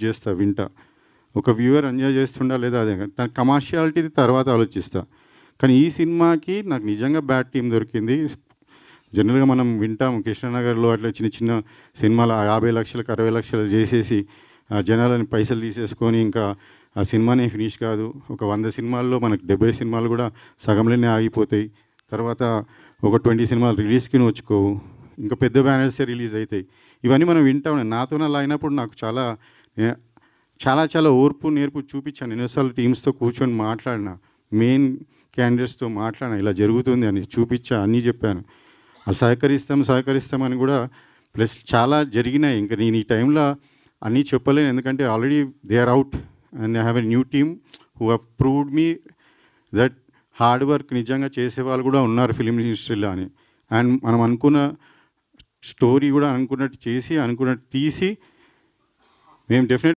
చేస్తా వింటా. ఒక వ్యూవర్ ఎంజాయ్ చేస్తుండా లేదా అదే తన కమర్షియాలిటీ తర్వాత ఆలోచిస్తా. కానీ ఈ సినిమాకి నాకు నిజంగా బ్యాడ్ టీమ్ దొరికింది. జనరల్‌గా మనం వింటాం కృష్ణనగర్‌లో అట్లా చిన్న చిన్న సినిమాలు 50 లక్షలకు, 60 లక్షలు చేసేసి జనాలని పైసలు తీసేసుకొని ఇంకా ఆ సినిమానే ఫినిష్ కాదు. ఒక 100 సినిమాల్లో మనకు 70 సినిమాలు కూడా సగంలోనే ఆగిపోతాయి. తర్వాత ఒక 20 సినిమాలు రిలీజ్‌కి నోచుకోవు. ఇంకా పెద్ద బ్యానర్సే రిలీజ్ అవుతాయి. ఇవన్నీ మనం వింటా ఉన్నాం. నాతోనే అలా అయినప్పుడు నాకు చాలా చాలా చాలా ఓర్పు, నేర్పు చూపించాను. ఎన్నోసార్లు టీమ్స్‌తో కూర్చొని మాట్లాడిన. మెయిన్ క్యాండిడేట్స్‌తో మాట్లాడిన. ఇలా జరుగుతుంది అని చూపించా, అన్నీ చెప్పాను. సహకరిస్తామని కూడా ప్లస్ చాలా జరిగినాయి. ఇంకా నేను ఈ టైంలో అన్నీ చెప్పలేను. ఎందుకంటే already they are out and I have a new team who have proved me that hard work నిజంగా చేసేవాళ్ళు కూడా ఉన్నారు ఫిలిం ఇండస్ట్రీలో అని. అండ్ మనం అనుకున్న స్టోరీ కూడా అనుకున్నట్టు చేసి, అనుకున్నట్టు తీసి మేము డెఫినెట్